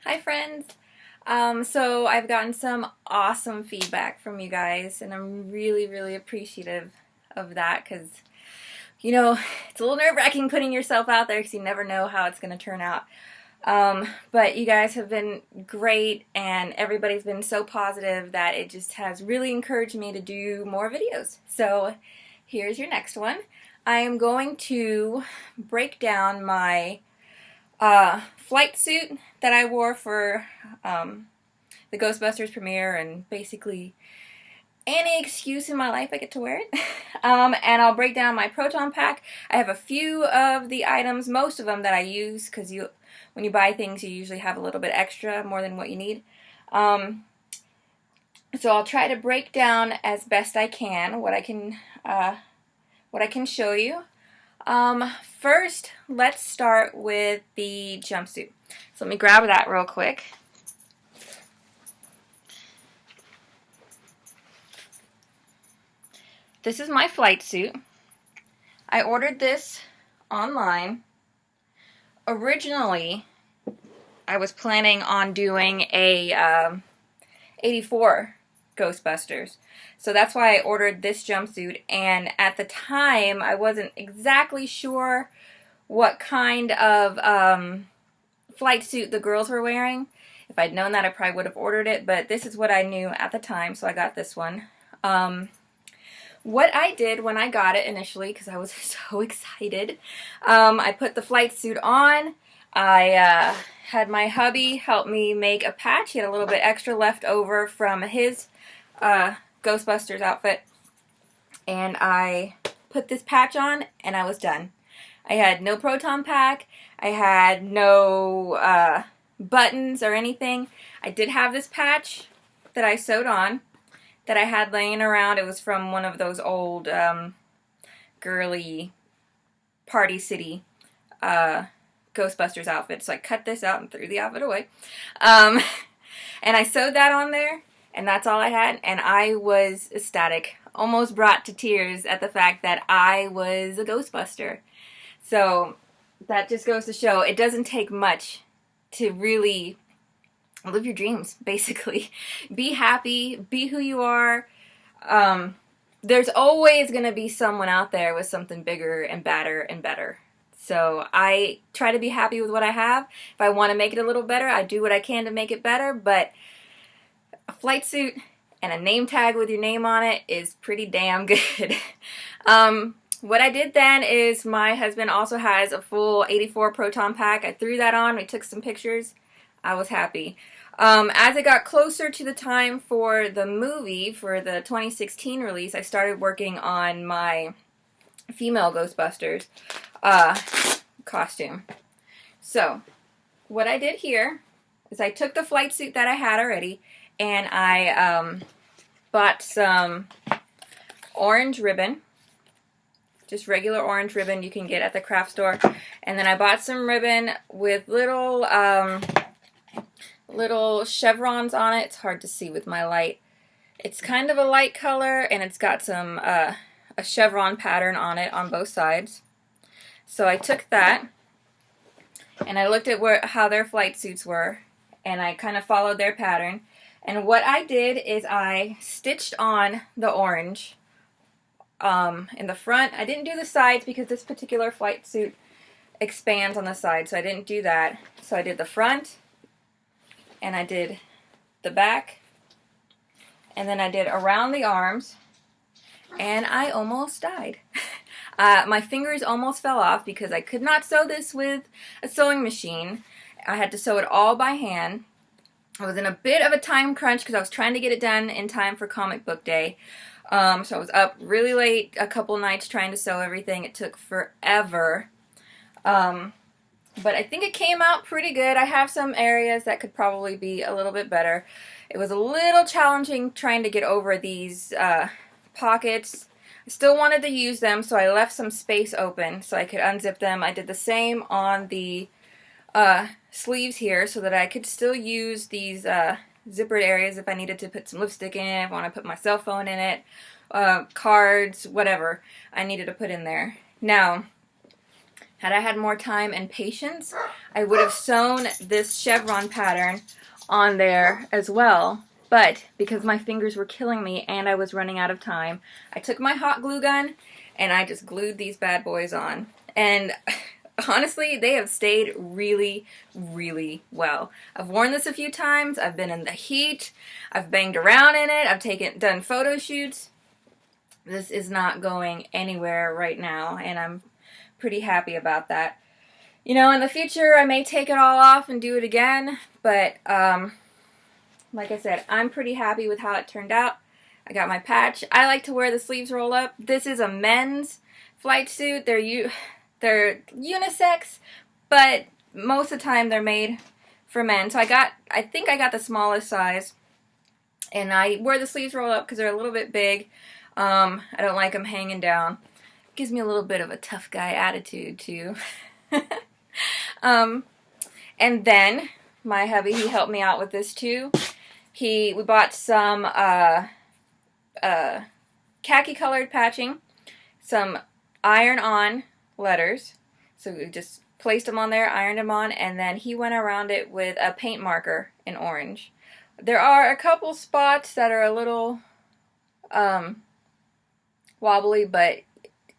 Hi friends! So I've gotten some awesome feedback from you guys, and I'm really appreciative of that because, it's a little nerve-wracking putting yourself out there because you never know how it's going to turn out. But you guys have been great, and everybody's been so positive that it just has really encouraged me to do more videos. So here's your next one. I am going to break down my flight suit that I wore for the Ghostbusters premiere, and basically any excuse in my life I get to wear it. And I'll break down my Proton Pack. I have a few of the items, most of them that I use, because when you buy things you usually have a little bit extra, more than what you need. So I'll try to break down as best I can what I can show you. First, let's start with the jumpsuit. So let me grab that real quick. This is my flight suit. I ordered this online. Originally, I was planning on doing a 84 Ghostbusters. So that's why I ordered this jumpsuit, and at the time I wasn't exactly sure what kind of flight suit the girls were wearing. If I'd known that, I probably would have ordered it, but this is what I knew at the time, so I got this one. What I did when I got it initially, because I was so excited, I put the flight suit on. I had my hubby help me make a patch. He had a little bit extra left over from his Ghostbusters outfit, and I put this patch on and I was done. I had no Proton Pack, I had no buttons or anything. I did have this patch that I sewed on that I had laying around. It was from one of those old girly Party City Ghostbusters outfits. So I cut this out and threw the outfit away. And I sewed that on there, and that's all I had, and I was ecstatic, almost brought to tears at the fact that I was a Ghostbuster. So that just goes to show it doesn't take much to really live your dreams, basically. Be happy, be who you are. There's always going to be someone out there with something bigger and badder and better. So I try to be happy with what I have. If I want to make it a little better, I do what I can to make it better, but a flight suit and a name tag with your name on it is pretty damn good. What I did then is my husband also has a full 84 Proton Pack. I threw that on. We took some pictures. I was happy. As it got closer to the time for the movie, for the 2016 release, I started working on my female Ghostbusters costume. So what I did here is I took the flight suit that I had already, and I bought some orange ribbon, just regular orange ribbon you can get at the craft store, and then I bought some ribbon with little chevrons on it. It's hard to see with my light. It's kind of a light color, and it's got some a chevron pattern on it on both sides. So I took that and I looked at how their flight suits were, and I kind of followed their pattern. And what I did is I stitched on the orange in the front. I didn't do the sides because this particular flight suit expands on the side, so I didn't do that. So I did the front, and I did the back, and then I did around the arms, and I almost died. My fingers almost fell off because I could not sew this with a sewing machine. I had to sew it all by hand. I was in a bit of a time crunch because I was trying to get it done in time for comic book day. So I was up really late a couple nights trying to sew everything. It took forever. But I think it came out pretty good. I have some areas that could probably be a little bit better. It was a little challenging trying to get over these pockets. I still wanted to use them, so I left some space open so I could unzip them. I did the same on the sleeves here so that I could still use these zippered areas if I needed to put some lipstick in it, if I want to put my cell phone in it, cards, whatever I needed to put in there. Now, Had I had more time and patience, I would have sewn this chevron pattern on there as well. But because my fingers were killing me and I was running out of time, I took my hot glue gun and I just glued these bad boys on. And honestly, they have stayed really, really well. I've worn this a few times. I've been in the heat. I've banged around in it. I've done photo shoots. This is not going anywhere right now, and I'm pretty happy about that. You know, in the future, I may take it all off and do it again, but like I said, I'm pretty happy with how it turned out. I got my patch. I like to wear the sleeves roll up. This is a men's flight suit. They're unisex, but most of the time they're made for men. So I think I got the smallest size, and I wear the sleeves roll up because they're a little bit big. I don't like them hanging down. Gives me a little bit of a tough guy attitude too. And then my hubby, he helped me out with this too. We bought some khaki colored patching, some iron-on letters. So we just placed them on there, ironed them on, and then he went around it with a paint marker in orange. There are a couple spots that are a little wobbly, but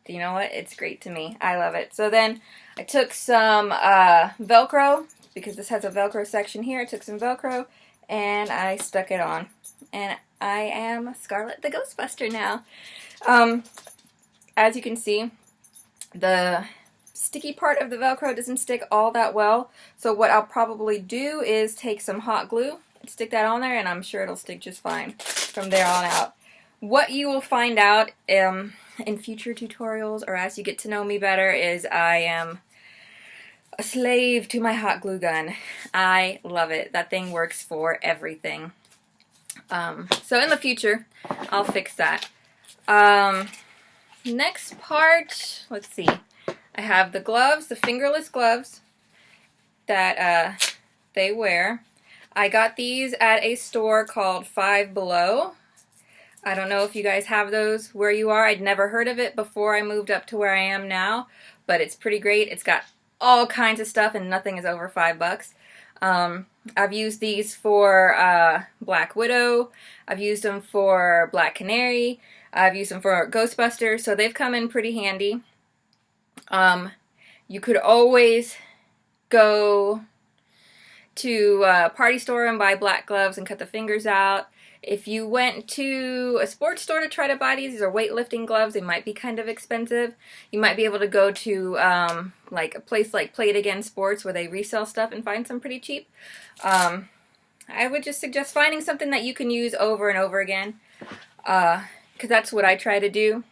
you know what? It's great to me. I love it. So then I took some Velcro, because this has a Velcro section here. I took some Velcro and I stuck it on. And I am Scarlett the Ghostbuster now. As you can see, the sticky part of the Velcro doesn't stick all that well. So what I'll probably do is take some hot glue and stick that on there, and I'm sure it'll stick just fine from there on out. What you will find out in future tutorials, or as you get to know me better, is I am a slave to my hot glue gun. I love it. That thing works for everything. So in the future, I'll fix that. Next part, let's see. I have the gloves, the fingerless gloves that they wear. I got these at a store called Five Below. I don't know if you guys have those where you are. I'd never heard of it before I moved up to where I am now, but it's pretty great. It's got all kinds of stuff and nothing is over $5. I've used these for Black Widow. I've used them for Black Canary. I've used them for Ghostbusters, so they've come in pretty handy. You could always go to a party store and buy black gloves and cut the fingers out. If you went to a sports store to try to buy these are weightlifting gloves. They might be kind of expensive. You might be able to go to like a place like Play It Again Sports where they resell stuff and find some pretty cheap. I would just suggest finding something that you can use over and over again, because that's what I try to do.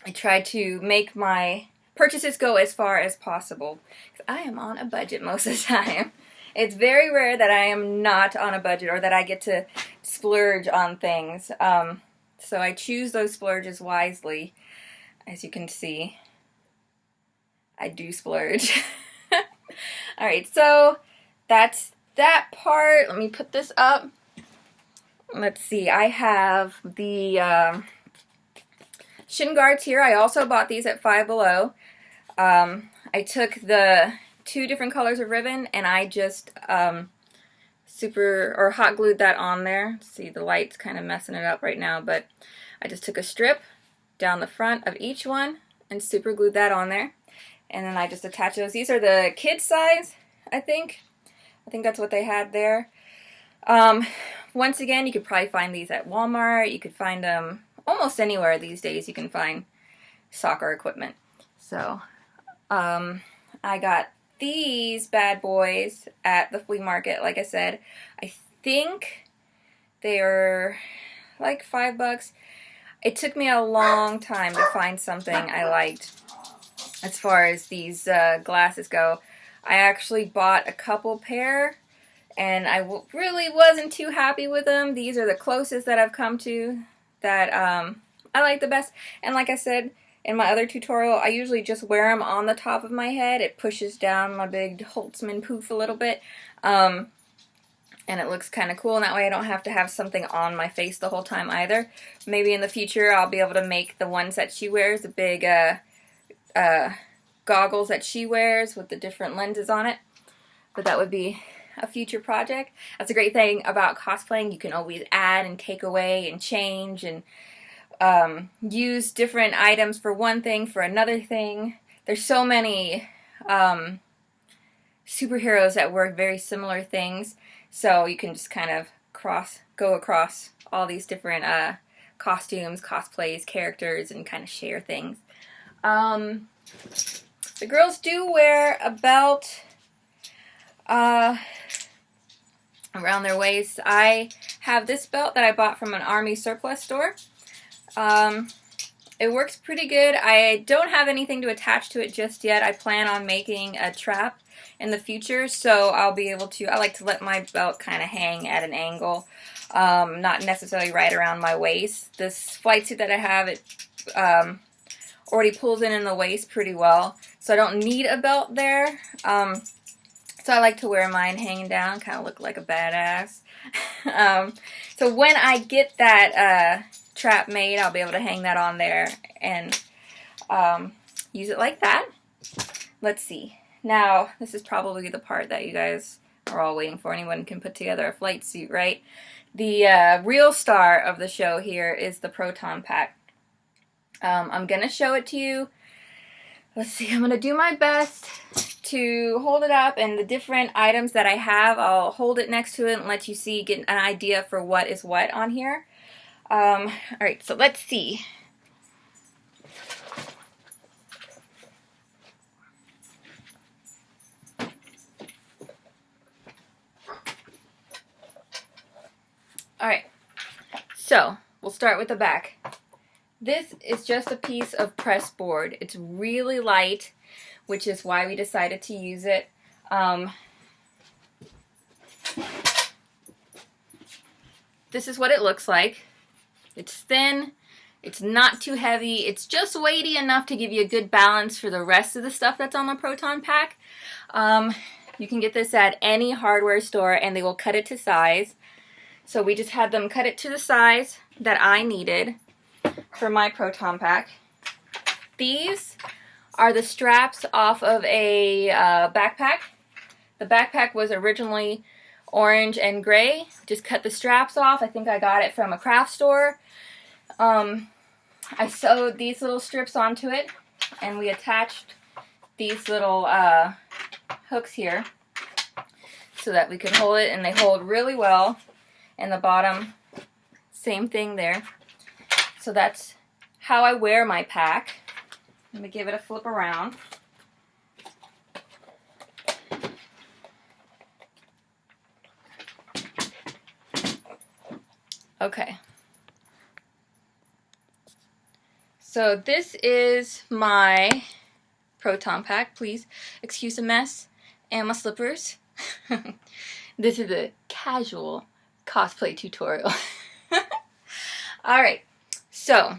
I try to make my purchases go as far as possible, because I am on a budget most of the time. It's very rare that I am not on a budget or that I get to splurge on things. So I choose those splurges wisely. As you can see, I do splurge. Alright, so that's that part. Let me put this up. Let's see, I have the shin guards here. I also bought these at Five Below. I took the 2 different colors of ribbon and I just hot glued that on there. See, the light's kind of messing it up right now, but I just took a strip down the front of each one and super glued that on there. And then I just attach those. These are the kids size, I think. I think that's what they had there. Once again, you could probably find these at Walmart. You could find them almost anywhere these days. You can find soccer equipment. So, I got these bad boys at the flea market, like I said. I think they're like $5. It took me a long time to find something I liked as far as these glasses go. I actually bought a couple pair and I really wasn't too happy with them. These are the closest that I've come to that I like the best. And like I said in my other tutorial, I usually just wear them on the top of my head. It pushes down my big Holtzman poof a little bit. And it looks kind of cool, and that way I don't have to have something on my face the whole time either. Maybe in the future I'll be able to make the ones that she wears, the big goggles that she wears with the different lenses on it. But that would be a future project. That's a great thing about cosplaying. You can always add and take away and change and use different items for one thing for another thing. There's so many superheroes that work very similar things, so you can just kind of go across all these different costumes, cosplays, characters, and kind of share things. The girls do wear a belt around their waist. I have this belt that I bought from an army surplus store. It works pretty good. I don't have anything to attach to it just yet. I plan on making a trap in the future, so I'll be able to, I like to let my belt kind of hang at an angle, not necessarily right around my waist. This flight suit that I have, it already pulls in the waist pretty well, so I don't need a belt there. So I like to wear mine hanging down, kind of look like a badass. So when I get that trap made, I'll be able to hang that on there and use it like that. Let's see. Now, this is probably the part that you guys are all waiting for. Anyone can put together a flight suit, right? The real star of the show here is the Proton Pack. I'm going to show it to you. Let's see, I'm going to do my best to hold it up, and the different items that I have, I'll hold it next to it and let you see, get an idea for what is what on here. Alright, so let's see. Alright, so we'll start with the back. This is just a piece of press board. It's really light, which is why we decided to use it. This is what it looks like. It's thin, it's not too heavy, it's just weighty enough to give you a good balance for the rest of the stuff that's on the Proton Pack. You can get this at any hardware store and they will cut it to size. So we just had them cut it to the size that I needed for my Proton Pack. These are the straps off of a backpack. The backpack was originally orange and gray. Just cut the straps off. I think I got it from a craft store. I sewed these little strips onto it, and we attached these little hooks here so that we could hold it, and they hold really well. And the bottom, same thing there. So that's how I wear my pack. Let me give it a flip around. Okay. So this is my Proton Pack. Please excuse the mess and my slippers. This is a casual cosplay tutorial. Alright, so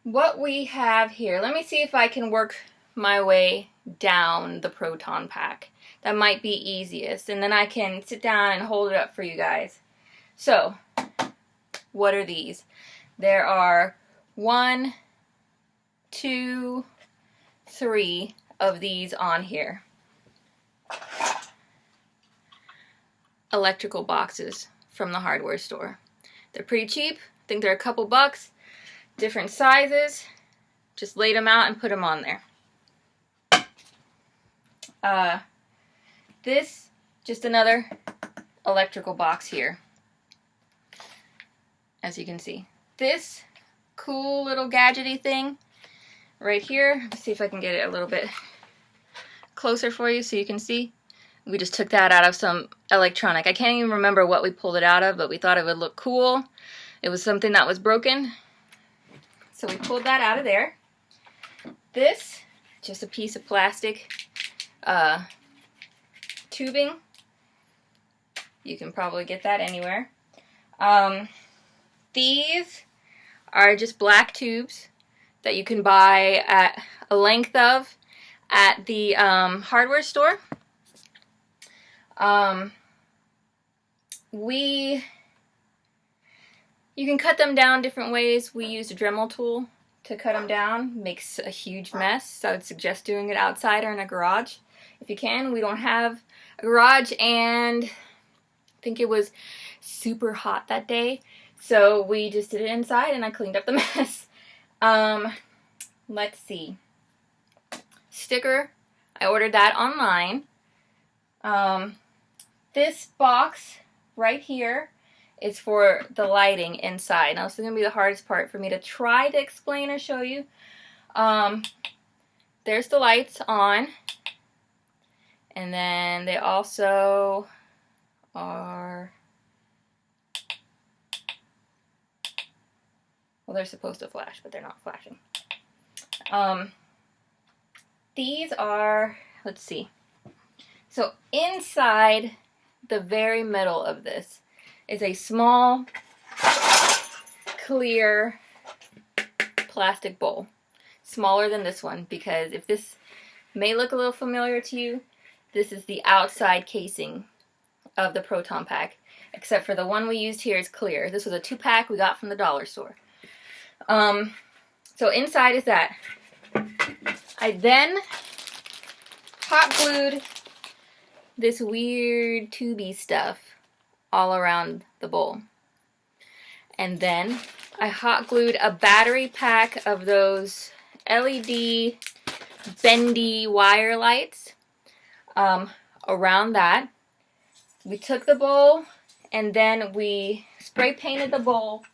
what we have here, let me see if I can work my way down the Proton Pack. That might be easiest, and then I can sit down and hold it up for you guys. So, what are these? There are 1, 2, 3 of these on here. Electrical boxes from the hardware store. They're pretty cheap. I think they're a couple bucks. Different sizes. Just laid them out and put them on there. This, just another electrical box here. As you can see. This cool little gadgety thing right here. Let's see if I can get it a little bit closer for you so you can see. We just took that out of some electronic. I can't even remember what we pulled it out of, but we thought it would look cool. It was something that was broken. So we pulled that out of there. This, just a piece of plastic tubing. You can probably get that anywhere. These are just black tubes that you can buy at a length of at the hardware store. You can cut them down different ways. We used a Dremel tool to cut them down makes a huge mess, so I would suggest doing it outside or in a garage if you can. We don't have a garage, and I think it was super hot that day, so we just did it inside and I cleaned up the mess. Let's see. Sticker, I ordered that online. This box right here is for the lighting inside. Now this is going to be the hardest part for me to try to explain or show you. There's the lights on, and then they also are, well, they're supposed to flash, but they're not flashing. These are, let's see. So inside the very middle of this is a small, clear plastic bowl. Smaller than this one, because if this may look a little familiar to you, this is the outside casing of the Proton Pack, except for the one we used here is clear. This was a 2-pack we got from the dollar store. So inside is that. I then hot glued this weird tubey stuff all around the bowl. And then I hot glued a battery pack of those LED bendy wire lights around that. We took the bowl and then we spray painted the bowl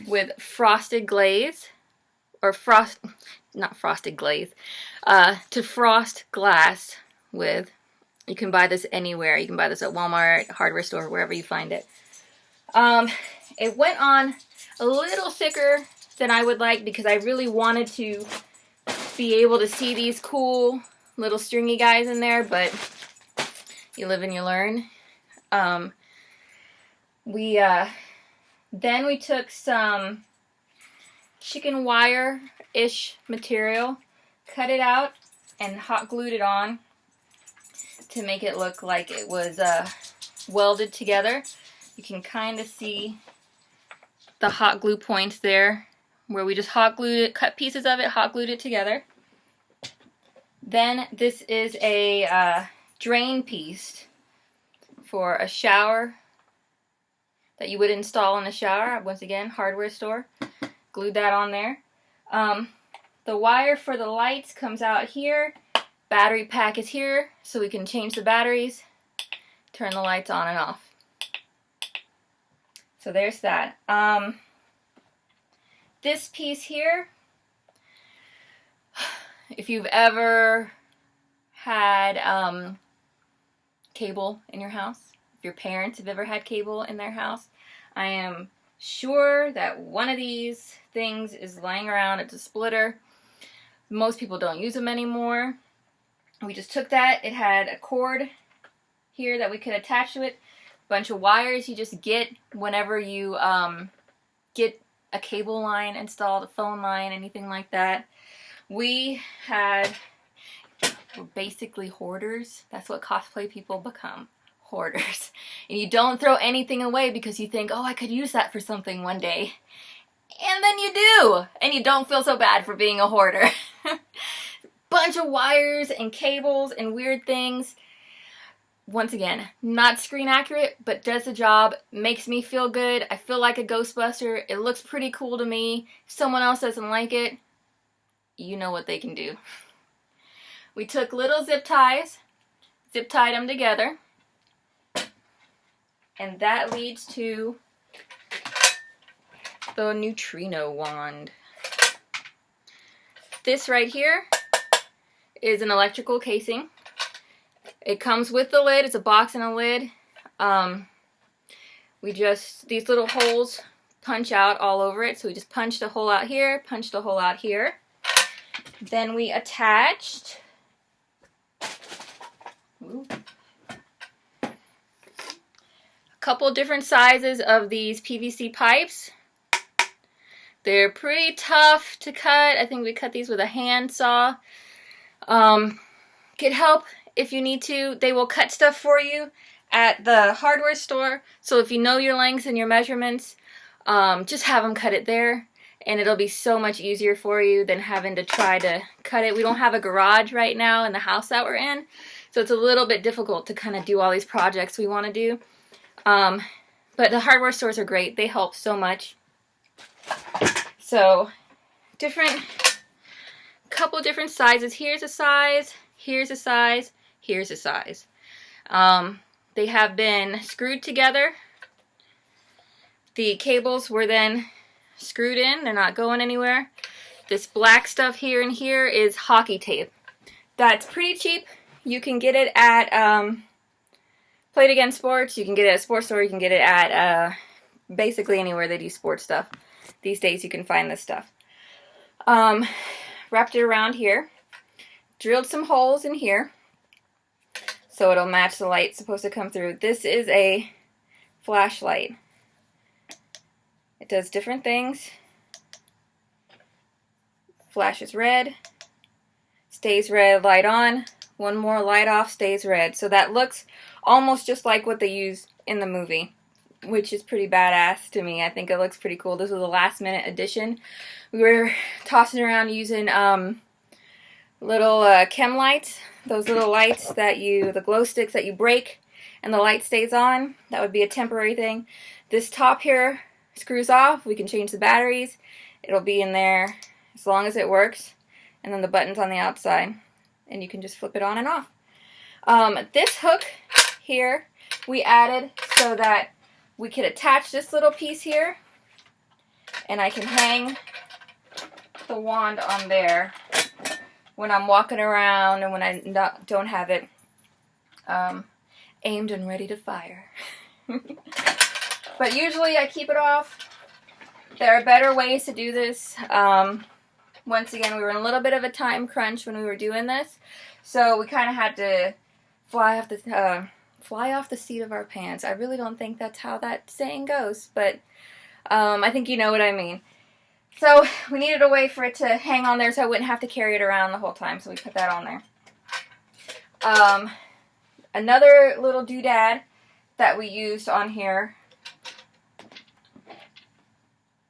with frosted glaze, or not frosted glaze, to frost glass with. You can buy this anywhere. You can buy this at Walmart, hardware store, wherever you find it. It went on a little thicker than I would like because I really wanted to be able to see these cool little stringy guys in there, but you live and you learn. Then we took some chicken wire-ish material, cut it out, and hot glued it on to make it look like it was welded together. You can kind of see the hot glue points there where we just hot glued it, cut pieces of it, hot glued it together. Then this is a drain piece for a shower that you would install in a shower. Once again, hardware store. Glued that on there. The wire for the lights comes out here. Battery pack is here, so we can change the batteries, turn the lights on and off. So there's that. This piece here, if you've ever had cable in your house, if your parents have ever had cable in their house, I am sure that one of these things is lying around. It's a splitter. Most people don't use them anymore. We just took that. It had a cord here that we could attach to it. A bunch of wires you just get whenever you get a cable line installed, a phone line, anything like that. We're basically hoarders. That's what cosplay people become. Hoarders. And you don't throw anything away because you think, oh, I could use that for something one day. And then you do. And you don't feel so bad for being a hoarder. Bunch of wires and cables and weird things. Once again, not screen accurate, but does the job. Makes me feel good. I feel like a Ghostbuster. It looks pretty cool to me. If someone else doesn't like it, you know what they can do. We took little zip ties, zip tied them together, and that leads to the neutrino wand. This right here is an electrical casing. It comes with the lid. It's a box and a lid. These little holes punch out all over it. So we just punched a hole out here, punched a hole out here. Then we attached a couple different sizes of these PVC pipes. They're pretty tough to cut. I think we cut these with a handsaw. Get help if you need to. They will cut stuff for you at the hardware store. So if you know your lengths and your measurements, just have them cut it there. and it'll be so much easier for you than having to try to cut it. We don't have a garage right now in the house that we're in, so it's a little bit difficult to kind of do all these projects we want to do. But the hardware stores are great. They help so much. So couple different sizes. Here's a size, here's a size, here's a size. They have been screwed together. The cables were then screwed in. They're not going anywhere. This black stuff here and here is hockey tape. That's pretty cheap. You can get it at Play It Again Sports. You can get it at a sports store. You can get it at basically anywhere they do sports stuff. These days you can find this stuff. Wrapped it around here. Drilled some holes in here so it'll match the light supposed to come through. This is a flashlight. It does different things. Flashes red, stays red, light on. One more, light off, stays red. So that looks almost just like what they use in the movie, which is pretty badass to me. I think it looks pretty cool. This was a last minute addition. We were tossing around using little chem lights, those little lights that the glow sticks that you break and the light stays on. That would be a temporary thing. This top here screws off. We can change the batteries. It'll be in there as long as it works. And then the button's on the outside. And you can just flip it on and off. This hook here we added so that we could attach this little piece here. And I can hang the wand on there when I'm walking around and when I don't have it aimed and ready to fire. But usually I keep it off. There are better ways to do this. Once again, we were in a little bit of a time crunch when we were doing this, so we kind of had to fly off the seat of our pants. I really don't think that's how that saying goes, but I think you know what I mean. So we needed a way for it to hang on there so I wouldn't have to carry it around the whole time, so we put that on there. Another little doodad that we used on here,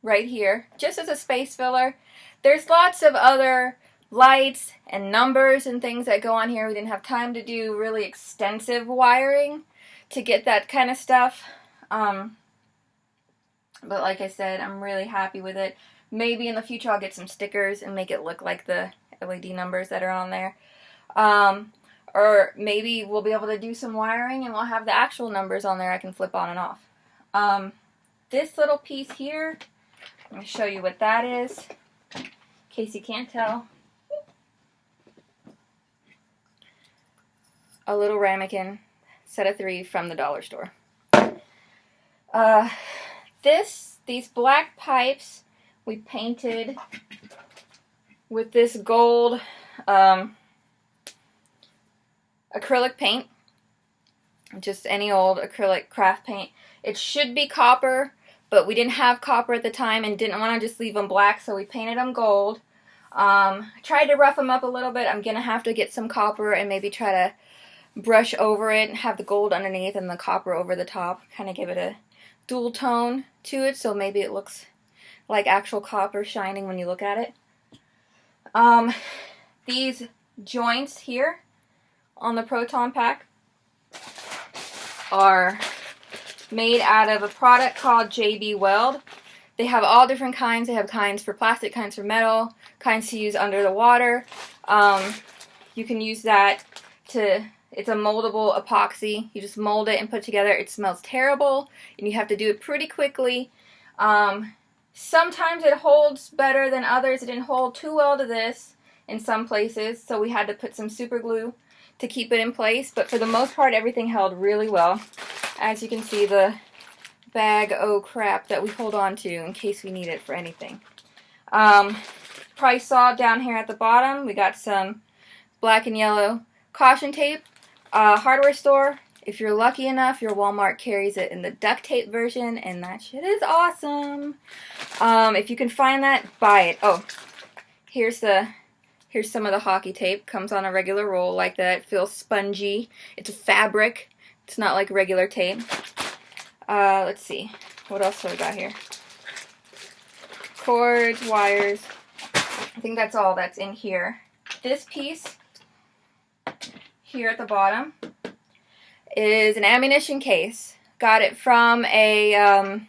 right here, just as a space filler. There's lots of other lights and numbers and things that go on here. We didn't have time to do really extensive wiring to get that kind of stuff. But like I said, I'm really happy with it. Maybe in the future I'll get some stickers and make it look like the LED numbers that are on there. Or maybe we'll be able to do some wiring and we'll have the actual numbers on there I can flip on and off. This little piece here, I'm going to show you what that is, in case you can't tell. A little ramekin, set of 3 from the dollar store. These black pipes we painted with this gold acrylic paint. Just any old acrylic craft paint. It should be copper, but we didn't have copper at the time and didn't want to just leave them black, so we painted them gold. I tried to rough them up a little bit. I'm going to have to get some copper and maybe try to brush over it and have the gold underneath and the copper over the top. Kind of give it a dual tone to it, so maybe it looks like actual copper shining when you look at it. These joints here on the Proton Pack are made out of a product called JB Weld. They have all different kinds. They have kinds for plastic, kinds for metal, kinds to use under the water. You can use that to, it's a moldable epoxy. You just mold it and put it together. It smells terrible and you have to do it pretty quickly. Sometimes it holds better than others. It didn't hold too well to this in some places, so we had to put some super glue to keep it in place, but for the most part everything held really well. As you can see, the bag oh crap that we hold on to in case we need it for anything. Probably saw down here at the bottom we got some black and yellow caution tape. Hardware store, if you're lucky enough, your Walmart carries it in the duct tape version, and that shit is awesome. If you can find that, buy it. Oh, here's some of the hockey tape. Comes on a regular roll like that. It feels spongy. It's a fabric. It's not like regular tape. Let's see. What else do I got here? cords, wires. I think that's all that's in here. This piece here at the bottom is an ammunition case. Got it from a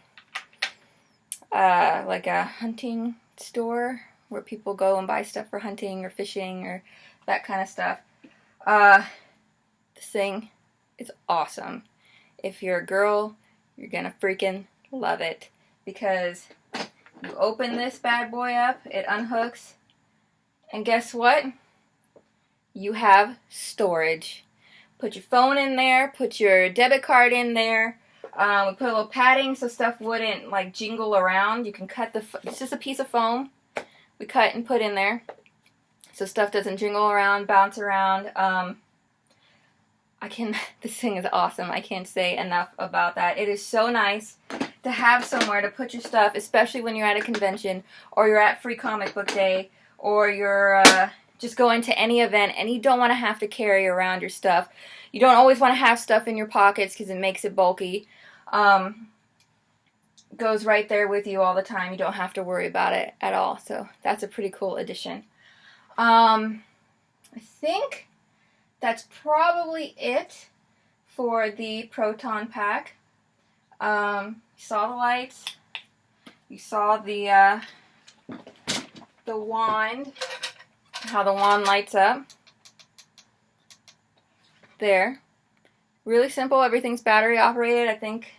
like a hunting store where people go and buy stuff for hunting or fishing or that kind of stuff. This thing is awesome. If you're a girl, you're gonna freaking love it, because you open this bad boy up, it unhooks, and guess what? You have storage. Put your phone in there, put your debit card in there. We put a little padding so stuff wouldn't like jingle around. You can cut it's just a piece of foam we cut and put in there so stuff doesn't jingle around, bounce around. This thing is awesome. I can't say enough about that. It is so nice to have somewhere to put your stuff, especially when you're at a convention or you're at Free Comic Book Day or you're just going to any event and you don't want to have to carry around your stuff. You don't always want to have stuff in your pockets because it makes it bulky. Goes right there with you all the time. You don't have to worry about it at all. So that's a pretty cool addition. I think that's probably it for the Proton Pack. You saw the lights. You saw the wand, how the wand lights up. There. Really simple. Everything's battery operated. I think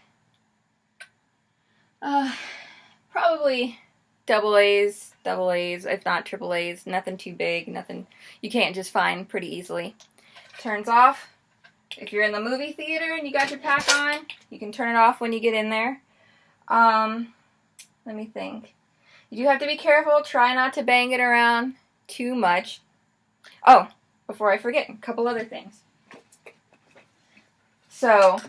probably double A's, if not triple A's. Nothing too big. Nothing you can't just find pretty easily. Turns off. If you're in the movie theater and you got your pack on, you can turn it off when you get in there. Let me think. You do have to be careful. Try not to bang it around too much. Oh, before I forget, a couple other things. So,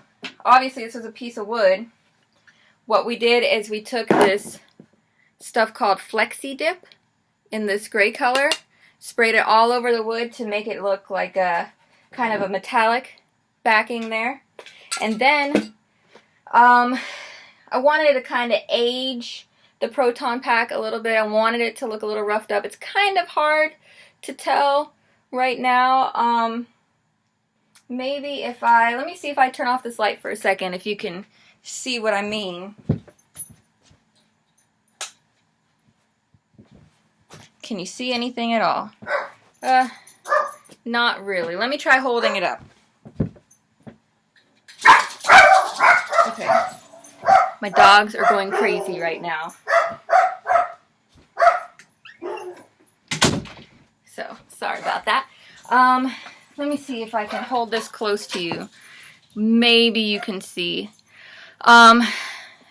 obviously this was a piece of wood. What we did is we took this stuff called Flexi Dip in this gray color, sprayed it all over the wood to make it look like a kind of a metallic backing there. And then I wanted to kind of age the Proton Pack a little bit. I wanted it to look a little roughed up. It's kind of hard to tell right now. Maybe if let me see if I turn off this light for a second, if you can see what I mean. Can you see anything at all? Not really. Let me try holding it up. Okay. My dogs are going crazy right now. So, sorry about that. Let me see if I can hold this close to you. Maybe you can see.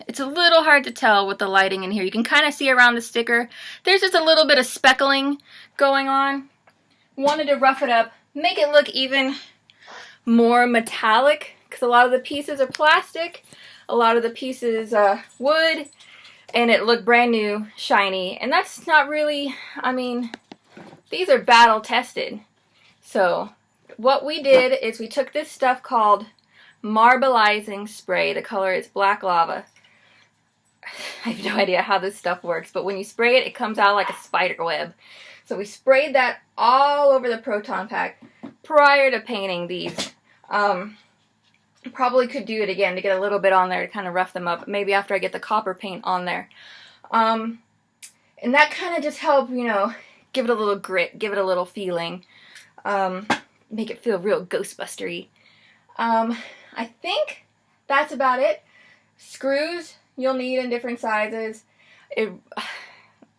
It's a little hard to tell with the lighting in here. You can kind of see around the sticker. There's just a little bit of speckling going on. Wanted to rough it up, make it look even more metallic, because a lot of the pieces are plastic, a lot of the pieces wood, and it looked brand new, shiny. And that's not really, I mean, these are battle tested. So what we did is we took this stuff called Marbleizing Spray. The color is black lava. I have no idea how this stuff works, but when you spray it, it comes out like a spider web. So we sprayed that all over the Proton Pack prior to painting these. Probably could do it again to get a little bit on there to kind of rough them up. Maybe after I get the copper paint on there. And that kind of just helped, you know, give it a little grit, give it a little feeling. Make it feel real Ghostbustery. I think that's about it. Screws you'll need in different sizes.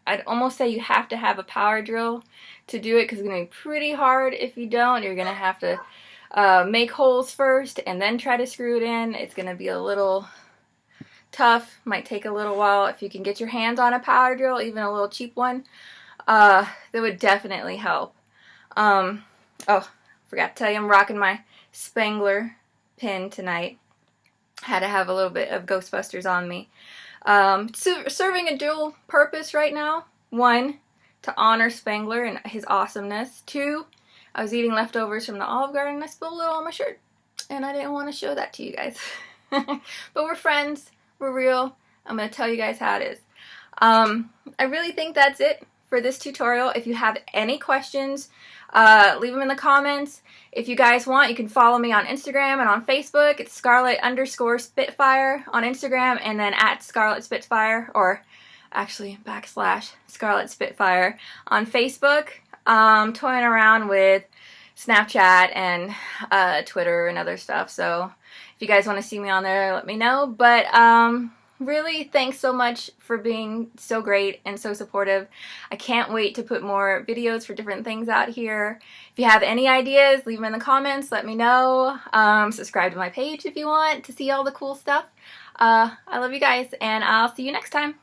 I'd almost say you have to have a power drill to do it, because it's going to be pretty hard if you don't. You're going to have to make holes first and then try to screw it in. It's going to be a little tough. Might take a little while. If you can get your hands on a power drill, even a little cheap one, that would definitely help. Oh, forgot to tell you, I'm rocking my Spangler pin tonight. Had to have a little bit of Ghostbusters on me. Serving a dual purpose right now. One, to honor Spangler and his awesomeness. Two, I was eating leftovers from the Olive Garden and I spilled a little on my shirt. And I didn't want to show that to you guys. But we're friends. We're real. I'm going to tell you guys how it is. I really think that's it for this tutorial. If you have any questions, leave them in the comments. If you guys want, you can follow me on Instagram and on Facebook. It's Scarlet_Spitfire on Instagram, and then at Scarlet Spitfire, or actually / Scarlet Spitfire on Facebook. Toying around with Snapchat and Twitter and other stuff. So if you guys want to see me on there, let me know. But really, thanks so much for being so great and so supportive. I can't wait to put more videos for different things out here. If you have any ideas, leave them in the comments. Let me know. Subscribe to my page if you want to see all the cool stuff. I love you guys, and I'll see you next time.